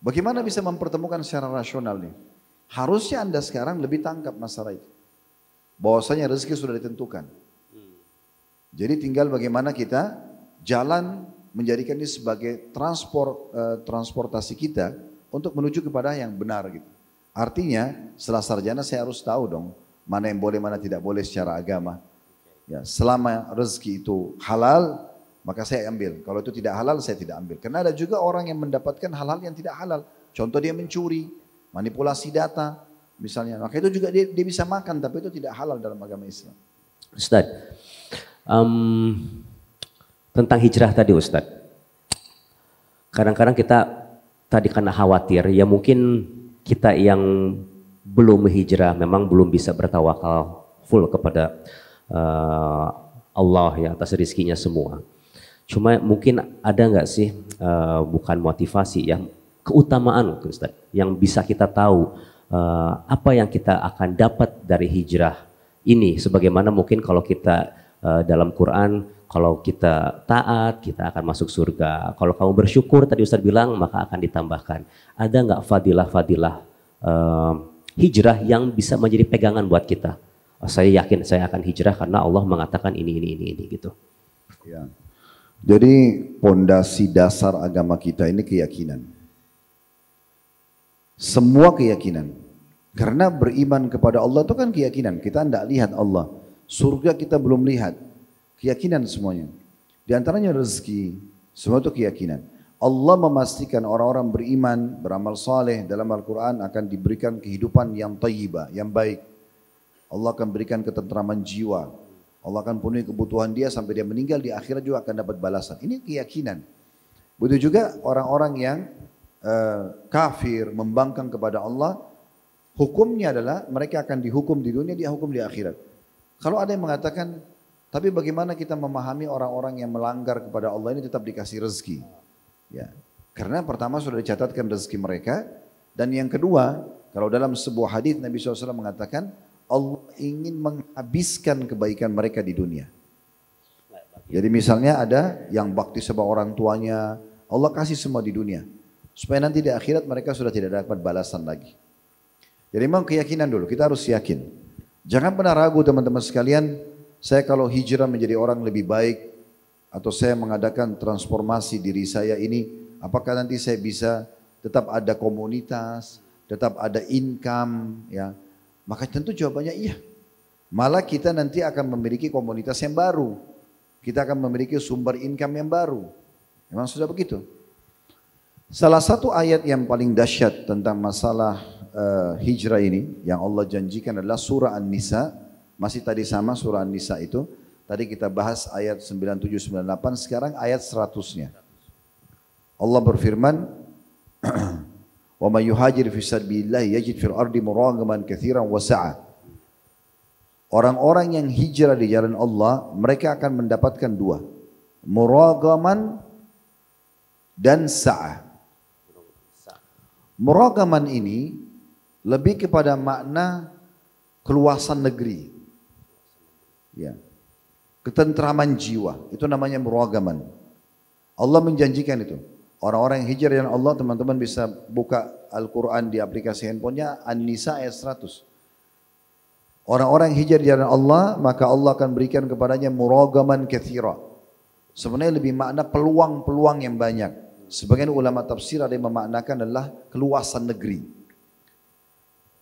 Bagaimana bisa mempertemukan secara rasional nih? Harusnya Anda sekarang lebih tangkap masalah itu. Bahwasanya rezeki sudah ditentukan. Jadi tinggal bagaimana kita jalan menjadikan ini sebagai transportasi kita untuk menuju kepada yang benar gitu. Artinya setelah sarjana saya harus tahu dong mana yang boleh, mana tidak boleh secara agama. Ya, selama rezeki itu halal, maka saya ambil. Kalau itu tidak halal, saya tidak ambil. Karena ada juga orang yang mendapatkan hal-hal yang tidak halal. Contoh dia mencuri, manipulasi data, misalnya. Maka itu juga dia bisa makan, tapi itu tidak halal dalam agama Islam. Ustaz, tentang hijrah tadi Ustaz. Kadang-kadang kita tadi karena khawatir, ya mungkin kita yang belum hijrah memang belum bisa bertawakal full kepada Allah ya atas rezekinya semua. Cuma mungkin ada nggak sih bukan motivasi ya, keutamaan Ustaz yang bisa kita tahu apa yang kita akan dapat dari hijrah ini, sebagaimana mungkin kalau kita dalam Quran, kalau kita taat kita akan masuk surga, kalau kamu bersyukur tadi Ustaz bilang maka akan ditambahkan. Ada nggak fadilah-fadilah hijrah yang bisa menjadi pegangan buat kita? Saya yakin saya akan hijrah karena Allah mengatakan ini gitu. Ya. Jadi pondasi dasar agama kita ini keyakinan. Semua keyakinan. Karena beriman kepada Allah itu kan keyakinan. Kita tidak lihat Allah. Surga kita belum lihat. Keyakinan semuanya. Di antaranya rezeki. Semua itu keyakinan. Allah memastikan orang-orang beriman, beramal saleh dalam Al-Quran akan diberikan kehidupan yang thayyibah, yang baik. Allah akan berikan ketentraman jiwa. Allah akan penuhi kebutuhan dia sampai dia meninggal, di akhirat juga akan dapat balasan. Ini keyakinan. Begitu juga orang-orang yang kafir, membangkang kepada Allah, hukumnya adalah mereka akan dihukum di dunia, dia hukum di akhirat. Kalau ada yang mengatakan, tapi bagaimana kita memahami orang-orang yang melanggar kepada Allah ini tetap dikasih rezeki? Ya, karena pertama sudah dicatatkan rezeki mereka, dan yang kedua, kalau dalam sebuah hadis Nabi SAW mengatakan, Allah ingin menghabiskan kebaikan mereka di dunia. Jadi misalnya ada yang bakti sama orang tuanya, Allah kasih semua di dunia. Supaya nanti di akhirat mereka sudah tidak dapat balasan lagi. Jadi memang keyakinan dulu, kita harus yakin. Jangan pernah ragu teman-teman sekalian, saya kalau hijrah menjadi orang lebih baik, atau saya mengadakan transformasi diri saya ini, apakah nanti saya bisa tetap ada komunitas, tetap ada income, ya. Maka tentu jawabannya iya. Malah kita nanti akan memiliki komunitas yang baru. Kita akan memiliki sumber income yang baru. Memang sudah begitu. Salah satu ayat yang paling dahsyat tentang masalah hijrah ini yang Allah janjikan adalah surah An-Nisa. Masih tadi sama surah An-Nisa itu. Tadi kita bahas ayat 97-98, sekarang ayat 100-nya. Allah berfirman, wa may yuhajir fi sabilillah yajid fil ardi muragaman katsiran wa sa'a. Orang-orang yang hijrah di jalan Allah, mereka akan mendapatkan dua, muragaman dan sa'a. Muragaman ini lebih kepada makna keluasan negeri, ya, ketentraman jiwa, itu namanya muragaman. Allah menjanjikan itu. Orang-orang yang hijrah dengan Allah, teman-teman bisa buka Al-Quran di aplikasi handphonenya, An-Nisa ayat 100. Orang-orang yang hijrah dengan Allah, maka Allah akan berikan kepadanya muragaman katsira. Sebenarnya lebih makna peluang-peluang yang banyak. Sebagian ulama tafsir ada yang memaknakan adalah keluasan negeri.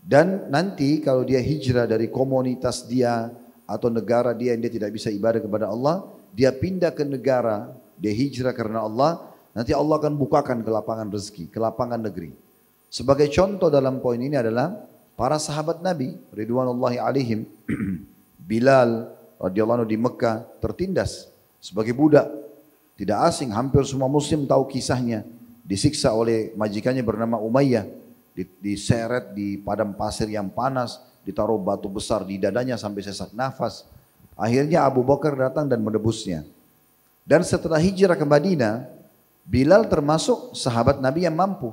Dan nanti kalau dia hijrah dari komunitas dia atau negara dia yang dia tidak bisa ibadah kepada Allah, dia pindah ke negara, dia hijrah karena Allah, nanti Allah akan bukakan ke lapangan rezeki, ke lapangan negeri. Sebagai contoh dalam poin ini adalah para sahabat Nabi ridwanullahi alaihim. Bilal radhiyallahu anhu di Mekah tertindas sebagai budak, tidak asing, hampir semua muslim tahu kisahnya. Disiksa oleh majikannya bernama Umayyah, diseret di padang pasir yang panas, ditaruh batu besar di dadanya sampai sesak nafas. Akhirnya Abu Bakar datang dan menebusnya. Dan setelah hijrah ke Madinah, Bilal termasuk sahabat Nabi yang mampu.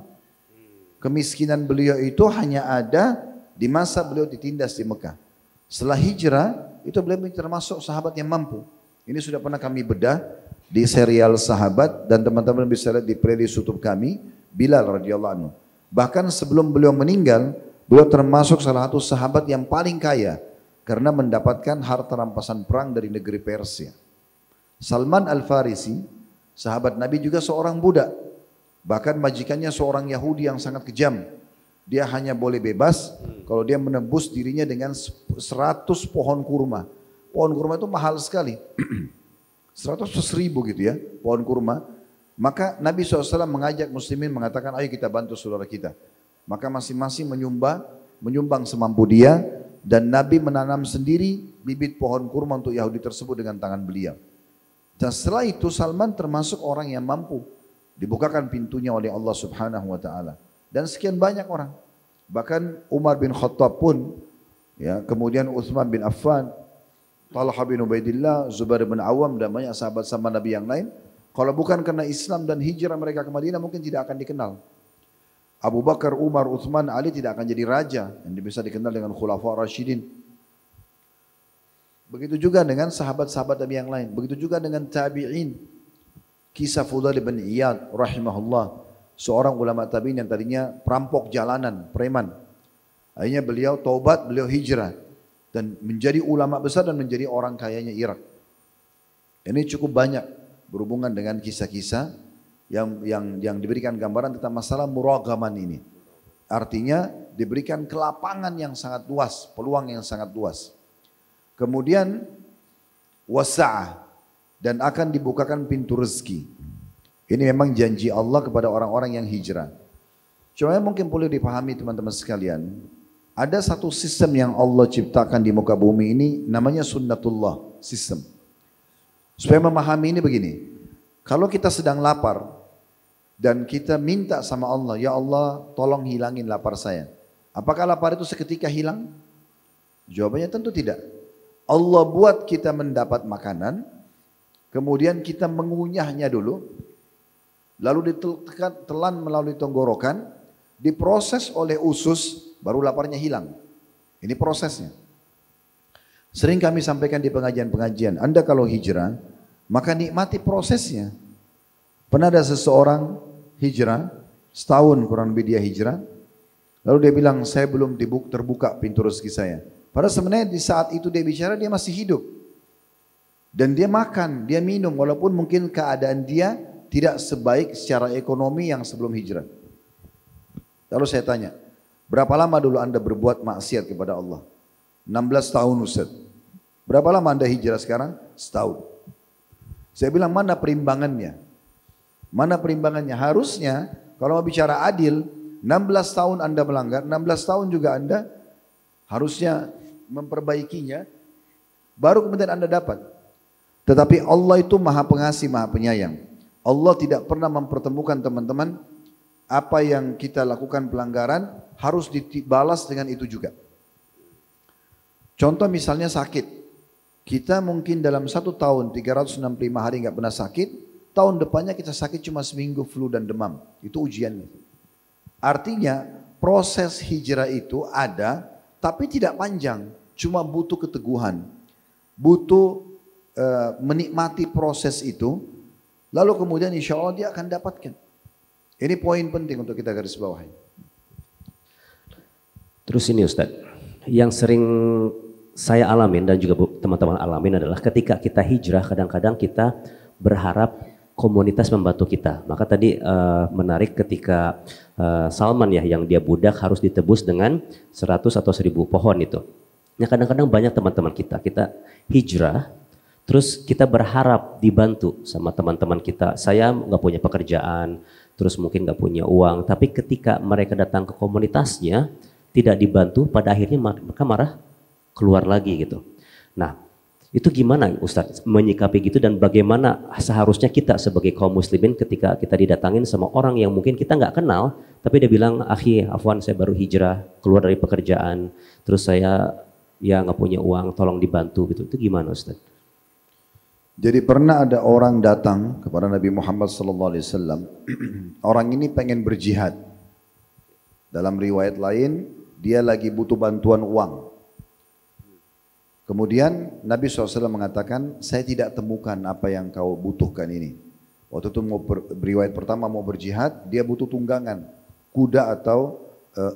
Kemiskinan beliau itu hanya ada di masa beliau ditindas di Mekah. Setelah hijrah, itu beliau termasuk sahabat yang mampu. Ini sudah pernah kami bedah di serial sahabat dan teman-teman bisa lihat di playlist YouTube kami, Bilal radhiyallahu anhu. Bahkan sebelum beliau meninggal, beliau termasuk salah satu sahabat yang paling kaya karena mendapatkan harta rampasan perang dari negeri Persia. Salman Al-Farisi, sahabat Nabi juga seorang budak. Bahkan majikannya seorang Yahudi yang sangat kejam. Dia hanya boleh bebas kalau dia menebus dirinya dengan 100 pohon kurma. Pohon kurma itu mahal sekali. 100 ribu gitu ya, pohon kurma. Maka Nabi SAW mengajak muslimin mengatakan, ayo kita bantu saudara kita. Maka masing-masing menyumbang semampu dia. Dan Nabi menanam sendiri bibit pohon kurma untuk Yahudi tersebut dengan tangan beliau. Dan setelah itu Salman termasuk orang yang mampu. Dibukakan pintunya oleh Allah Subhanahu wa taala. Dan sekian banyak orang. Bahkan Umar bin Khattab pun, ya, kemudian Utsman bin Affan, Talha bin Ubaidillah, Zubair bin Awam dan banyak sahabat-sahabat Nabi yang lain. Kalau bukan karena Islam dan hijrah mereka ke Madinah mungkin tidak akan dikenal. Abu Bakar, Umar, Utsman, Ali tidak akan jadi raja yang bisa dikenal dengan Khulafa Rasyidin. Begitu juga dengan sahabat-sahabat Nabi yang lain. Begitu juga dengan tabi'in. Kisah Fudail bin Iyad rahimahullah, seorang ulama tabi'in yang tadinya perampok jalanan, preman. Akhirnya beliau taubat, beliau hijrah dan menjadi ulama besar dan menjadi orang kayanya Irak. Ini cukup banyak berhubungan dengan kisah-kisah yang diberikan gambaran tentang masalah muragaman ini. Artinya diberikan kelapangan yang sangat luas, peluang yang sangat luas. Kemudian wasa'ah, dan akan dibukakan pintu rezeki. Ini memang janji Allah kepada orang-orang yang hijrah. Cuma mungkin boleh dipahami teman-teman sekalian. Ada satu sistem yang Allah ciptakan di muka bumi ini namanya sunnatullah, sistem. Supaya memahami ini begini. Kalau kita sedang lapar dan kita minta sama Allah, ya Allah tolong hilangin lapar saya. Apakah lapar itu seketika hilang? Jawabannya tentu tidak. Allah buat kita mendapat makanan, kemudian kita mengunyahnya dulu, lalu ditelan melalui tenggorokan, diproses oleh usus, baru laparnya hilang. Ini prosesnya. Sering kami sampaikan di pengajian-pengajian, Anda kalau hijrah, maka nikmati prosesnya. Pernah ada seseorang hijrah, setahun kurang lebih dia hijrah, lalu dia bilang, saya belum terbuka pintu rezeki saya. Padahal sebenarnya di saat itu dia bicara, dia masih hidup. Dan dia makan, dia minum, walaupun mungkin keadaan dia tidak sebaik secara ekonomi yang sebelum hijrah. Lalu saya tanya, berapa lama dulu Anda berbuat maksiat kepada Allah? 16 tahun Ustaz. Berapa lama Anda hijrah sekarang? Setahun. Saya bilang, mana perimbangannya? Mana perimbangannya? Harusnya kalau mau bicara adil, 16 tahun Anda melanggar, 16 tahun juga Anda harusnya memperbaikinya, baru kemudian Anda dapat. Tetapi Allah itu maha pengasih, maha penyayang. Allah tidak pernah mempertemukan teman-teman, apa yang kita lakukan pelanggaran harus dibalas dengan itu juga. Contoh misalnya sakit. Kita mungkin dalam 1 tahun 365 hari nggak pernah sakit, tahun depannya kita sakit cuma seminggu flu dan demam. Itu ujiannya. Artinya proses hijrah itu ada, tapi tidak panjang, cuma butuh keteguhan, butuh menikmati proses itu, lalu kemudian insya Allah dia akan dapatkan. Ini poin penting untuk kita garis bawahi. Terus ini Ustadz, yang sering saya alamin dan juga teman-teman alamin adalah ketika kita hijrah kadang-kadang kita berharap komunitas membantu kita. Maka tadi menarik ketika Salman ya yang dia budak harus ditebus dengan 100 atau 1000 pohon itu. Nah kadang-kadang banyak teman-teman kita hijrah, terus kita berharap dibantu sama teman-teman kita. Saya nggak punya pekerjaan, terus mungkin nggak punya uang. Tapi ketika mereka datang ke komunitasnya, tidak dibantu, pada akhirnya mereka marah keluar lagi gitu. Nah itu gimana Ustadz menyikapi gitu dan bagaimana seharusnya kita sebagai kaum muslimin ketika kita didatangin sama orang yang mungkin kita nggak kenal, tapi dia bilang, akhi Afwan saya baru hijrah, keluar dari pekerjaan, terus saya ya nggak punya uang, tolong dibantu gitu. Itu gimana Ustadz? Jadi pernah ada orang datang kepada Nabi Muhammad SAW. Orang ini pengen berjihad. Dalam riwayat lain, dia lagi butuh bantuan uang. Kemudian Nabi SAW mengatakan, saya tidak temukan apa yang kau butuhkan ini. Waktu itu riwayat pertama mau berjihad, dia butuh tunggangan, kuda atau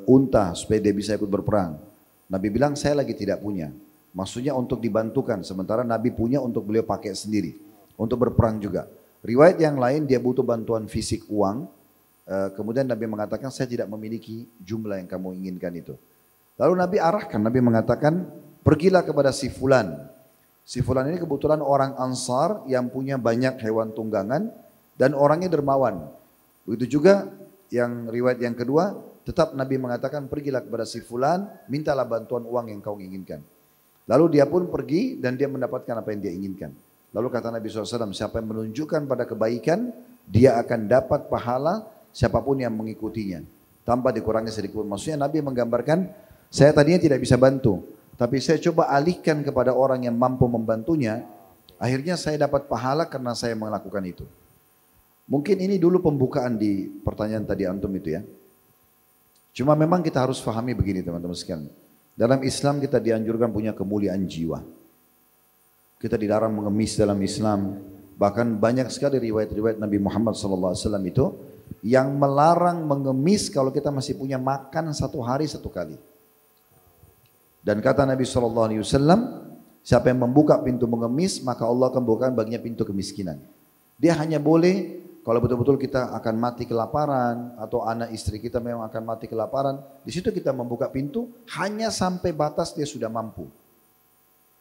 unta supaya dia bisa ikut berperang. Nabi bilang, saya lagi tidak punya. Maksudnya untuk dibantukan, sementara Nabi punya untuk beliau pakai sendiri, untuk berperang juga. Riwayat yang lain dia butuh bantuan fisik uang, kemudian Nabi mengatakan saya tidak memiliki jumlah yang kamu inginkan itu. Lalu Nabi arahkan, Nabi mengatakan pergilah kepada si fulan. Si fulan ini kebetulan orang Ansar yang punya banyak hewan tunggangan dan orangnya dermawan. Begitu juga yang riwayat yang kedua, tetap Nabi mengatakan pergilah kepada si fulan, mintalah bantuan uang yang kau inginkan. Lalu dia pun pergi dan dia mendapatkan apa yang dia inginkan. Lalu kata Nabi SAW, siapa yang menunjukkan pada kebaikan, dia akan dapat pahala siapapun yang mengikutinya. Tanpa dikurangi sedikit pun. Maksudnya Nabi menggambarkan, saya tadinya tidak bisa bantu. Tapi saya coba alihkan kepada orang yang mampu membantunya. Akhirnya saya dapat pahala karena saya melakukan itu. Mungkin ini dulu pembukaan di pertanyaan tadi antum itu ya. Cuma memang kita harus pahami begini teman-teman sekalian. Dalam Islam kita dianjurkan punya kemuliaan jiwa. Kita dilarang mengemis dalam Islam. Bahkan banyak sekali riwayat-riwayat Nabi Muhammad SAW itu yang melarang mengemis kalau kita masih punya makan satu hari satu kali. Dan kata Nabi SAW, siapa yang membuka pintu mengemis maka Allah akan bukakan baginya pintu kemiskinan. Dia hanya boleh kalau betul-betul kita akan mati kelaparan atau anak istri kita memang akan mati kelaparan, di situ kita membuka pintu hanya sampai batas dia sudah mampu.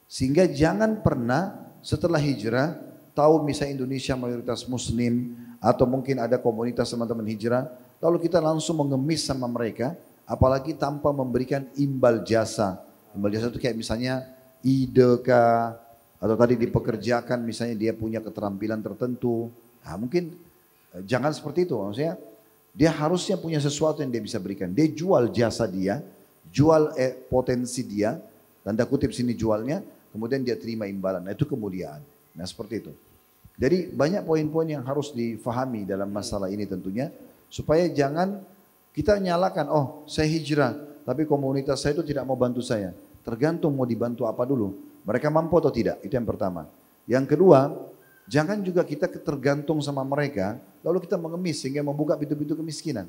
Sehingga jangan pernah setelah hijrah, tahu misalnya Indonesia mayoritas muslim atau mungkin ada komunitas teman-teman hijrah, lalu kita langsung mengemis sama mereka, apalagi tanpa memberikan imbal jasa. Imbal jasa itu kayak misalnya ide kah, atau tadi dipekerjakan misalnya dia punya keterampilan tertentu. Nah, mungkin jangan seperti itu, maksudnya dia harusnya punya sesuatu yang dia bisa berikan. Dia jual jasa dia, jual potensi dia, tanda kutip sini jualnya, kemudian dia terima imbalan. Nah, itu kemuliaan. Nah seperti itu. Jadi banyak poin-poin yang harus difahami dalam masalah ini tentunya, supaya jangan kita nyalakan, oh saya hijrah, tapi komunitas saya itu tidak mau bantu saya. Tergantung mau dibantu apa dulu. Mereka mampu atau tidak, itu yang pertama. Yang kedua, jangan juga kita tergantung sama mereka, lalu kita mengemis sehingga membuka pintu-pintu kemiskinan.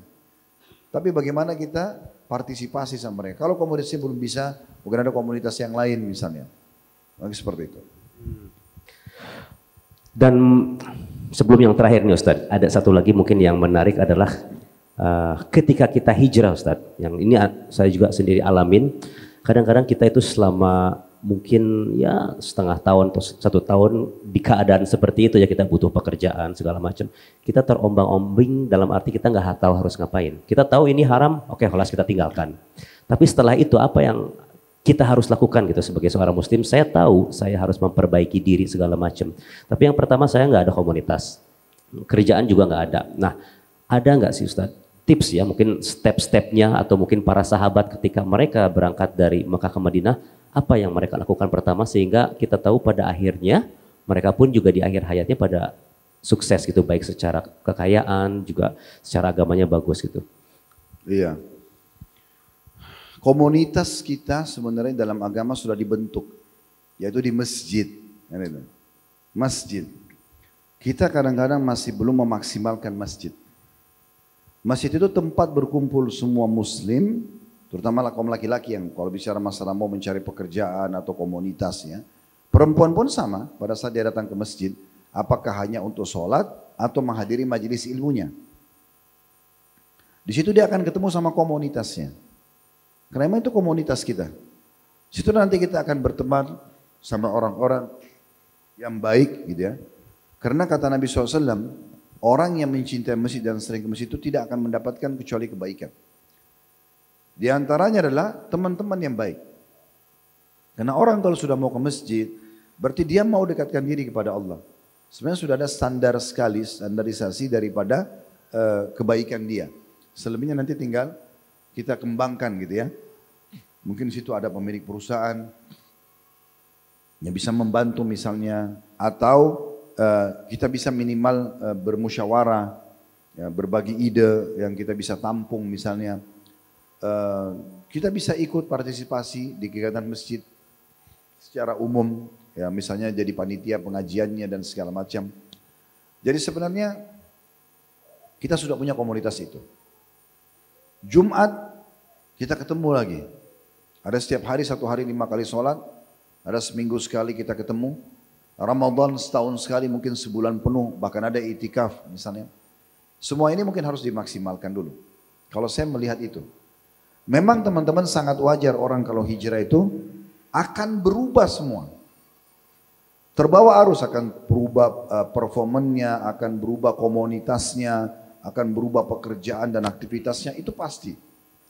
Tapi bagaimana kita partisipasi sama mereka. Kalau komunitasnya belum bisa, mungkin ada komunitas yang lain misalnya. Mungkin seperti itu. Dan sebelum yang terakhir nih Ustadz, ada satu lagi mungkin yang menarik adalah ketika kita hijrah Ustadz. Yang ini saya juga sendiri alamin. Kadang-kadang kita itu selama mungkin ya setengah tahun atau 1 tahun di keadaan seperti itu ya, kita butuh pekerjaan segala macam, kita terombang-ambing dalam arti kita nggak tahu harus ngapain. Kita tahu ini haram, oke kelas kita tinggalkan. Tapi setelah itu apa yang kita harus lakukan gitu sebagai seorang muslim? Saya tahu saya harus memperbaiki diri segala macam. Tapi yang pertama saya nggak ada komunitas, kerjaan juga nggak ada. Nah ada nggak sih Ustadz tips ya, mungkin step-stepnya atau mungkin para sahabat ketika mereka berangkat dari Mekah ke Madinah, apa yang mereka lakukan pertama sehingga kita tahu pada akhirnya mereka pun juga di akhir hayatnya pada sukses gitu, baik secara kekayaan juga secara agamanya bagus gitu. Iya. Komunitas kita sebenarnya dalam agama sudah dibentuk, yaitu di masjid. Masjid. Kita kadang-kadang masih belum memaksimalkan masjid. Masjid itu tempat berkumpul semua muslim, terutama kaum laki-laki yang kalau bicara masalah mau mencari pekerjaan atau komunitasnya. Perempuan pun sama pada saat dia datang ke masjid, apakah hanya untuk sholat atau menghadiri majelis ilmunya. Di situ dia akan ketemu sama komunitasnya. Karena itu komunitas kita. Di situ nanti kita akan berteman sama orang-orang yang baik gitu ya. Karena kata Nabi SAW, orang yang mencintai masjid dan sering ke masjid itu tidak akan mendapatkan kecuali kebaikan. Di antaranya adalah teman-teman yang baik. Karena orang kalau sudah mau ke masjid, berarti dia mau dekatkan diri kepada Allah. Sebenarnya sudah ada standar sekali, standarisasi daripada kebaikan dia. Selebihnya nanti tinggal kita kembangkan gitu ya. Mungkin di situ ada pemilik perusahaan, yang bisa membantu misalnya, atau kita bisa minimal bermusyawarah, ya, berbagi ide yang kita bisa tampung misalnya. Kita bisa ikut partisipasi di kegiatan masjid secara umum, ya misalnya jadi panitia pengajiannya dan segala macam. Jadi sebenarnya kita sudah punya komunitas itu. Jumat kita ketemu lagi. Ada setiap hari, 1 hari 5 kali sholat. Ada seminggu sekali kita ketemu. Ramadan setahun sekali, mungkin sebulan penuh. Bahkan ada itikaf misalnya. Semua ini mungkin harus dimaksimalkan dulu. Kalau saya melihat itu. Memang teman-teman sangat wajar orang kalau hijrah itu akan berubah semua. Terbawa arus, akan berubah performanya, akan berubah komunitasnya, akan berubah pekerjaan dan aktivitasnya, itu pasti.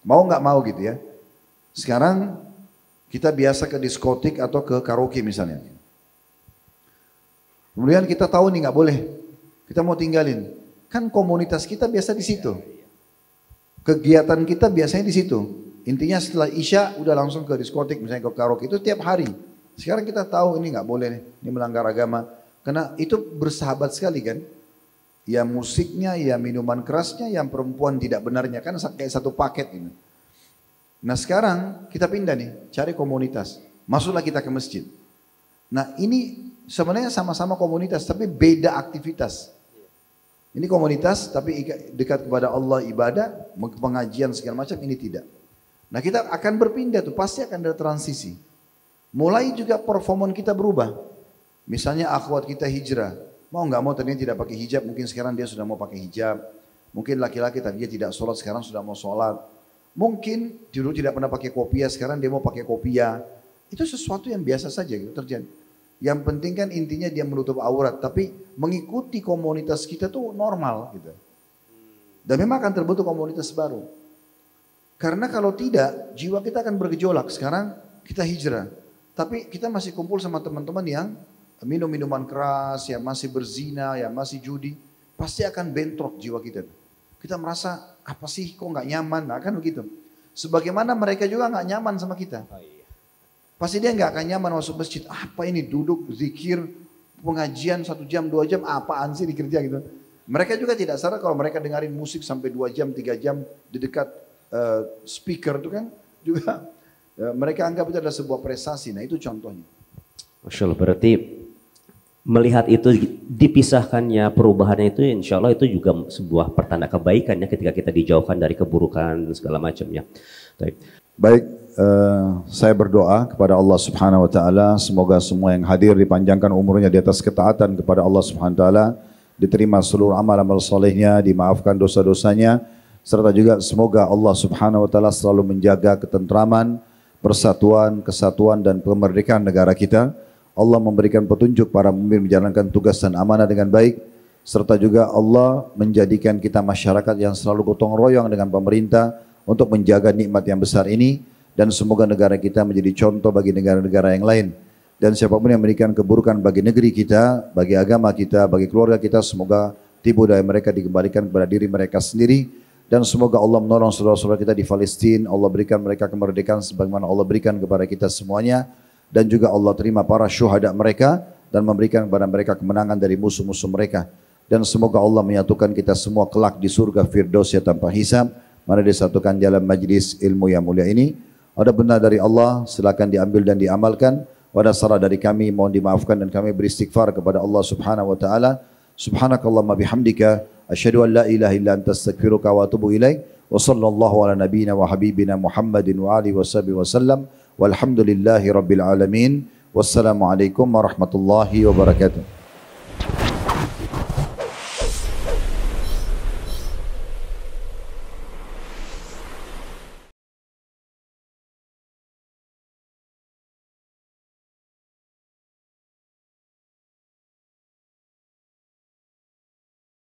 Mau nggak mau gitu ya. Sekarang kita biasa ke diskotik atau ke karaoke misalnya. Kemudian kita tahu nih nggak boleh, kita mau tinggalin. Kan komunitas kita biasa di situ. Kegiatan kita biasanya di situ. Intinya setelah Isya udah langsung ke diskotik, misalnya ke karaoke, itu tiap hari. Sekarang kita tahu ini nggak boleh nih, ini melanggar agama. Karena itu bersahabat sekali kan. Ya musiknya, ya minuman kerasnya, yang perempuan tidak benarnya, kan kayak satu paket ini. Nah sekarang kita pindah nih, cari komunitas. Masuklah kita ke masjid. Nah ini sebenarnya sama-sama komunitas, tapi beda aktivitas. Ini komunitas tapi dekat kepada Allah, ibadah, pengajian segala macam, ini tidak. Nah kita akan berpindah tuh, pasti akan ada transisi. Mulai juga performan kita berubah. Misalnya akhwat kita hijrah, mau nggak mau tadinya tidak pakai hijab, mungkin sekarang dia sudah mau pakai hijab. Mungkin laki-laki tadinya tidak sholat, sekarang sudah mau sholat. Mungkin dulu tidak pernah pakai kopiah, sekarang dia mau pakai kopiah. Itu sesuatu yang biasa saja gitu terjadi. Yang penting kan intinya dia menutup aurat, tapi mengikuti komunitas kita tuh normal gitu. Dan memang akan terbentuk komunitas baru. Karena kalau tidak, jiwa kita akan bergejolak. Sekarang kita hijrah, tapi kita masih kumpul sama teman-teman yang minum minuman keras, yang masih berzina, yang masih judi, pasti akan bentrok jiwa kita. Kita merasa apa sih kok nggak nyaman, nah, kan begitu. Sebagaimana mereka juga nggak nyaman sama kita. Pasti dia nggak akan nyaman masuk masjid. Apa ini duduk zikir pengajian 1 jam 2 jam, apaan sih dikerja gitu. Mereka juga tidak sadar kalau mereka dengarin musik sampai 2 jam 3 jam di dekat speaker itu kan juga mereka anggap itu adalah sebuah prestasi. Nah itu contohnya. Masya Allah, berarti melihat itu dipisahkannya, perubahannya itu insya Allah itu juga sebuah pertanda kebaikannya ketika kita dijauhkan dari keburukan dan segala macamnya. Baik, saya berdoa kepada Allah Subhanahu wa taala, semoga semua yang hadir dipanjangkan umurnya di atas ketaatan kepada Allah Subhanahu wa taala, diterima seluruh amal-amal solehnya, dimaafkan dosa-dosanya, serta juga semoga Allah Subhanahu wa taala selalu menjaga ketentraman, persatuan, kesatuan dan kemerdekaan negara kita. Allah memberikan petunjuk para pemimpin menjalankan tugas dan amanah dengan baik, serta juga Allah menjadikan kita masyarakat yang selalu gotong royong dengan pemerintah untuk menjaga nikmat yang besar ini, dan semoga negara kita menjadi contoh bagi negara-negara yang lain. Dan siapapun yang memberikan keburukan bagi negeri kita, bagi agama kita, bagi keluarga kita, semoga tipu daya mereka dikembalikan kepada diri mereka sendiri. Dan semoga Allah menolong saudara-saudara kita di Palestina, Allah berikan mereka kemerdekaan sebagaimana Allah berikan kepada kita semuanya. Dan juga Allah terima para syuhada mereka dan memberikan kepada mereka kemenangan dari musuh-musuh mereka. Dan semoga Allah menyatukan kita semua kelak di surga Firdaus tanpa hisab. Mari disatukan dalam majlis ilmu yang mulia ini. Ada benar dari Allah, silakan diambil dan diamalkan. Ada salah dari kami, mohon dimaafkan, dan kami beristighfar kepada Allah Subhanahu wa taala. Subhanakallahumma bihamdika asyhadu an la ilaha illa anta astaghfiruka wa atubu ilaik. Wa sallallahu ala nabiyyina wa habibina Muhammadin wa alihi washabihi wasallam. Walhamdulillahi rabbil alamin. Wassalamualaikum warahmatullahi wabarakatuh.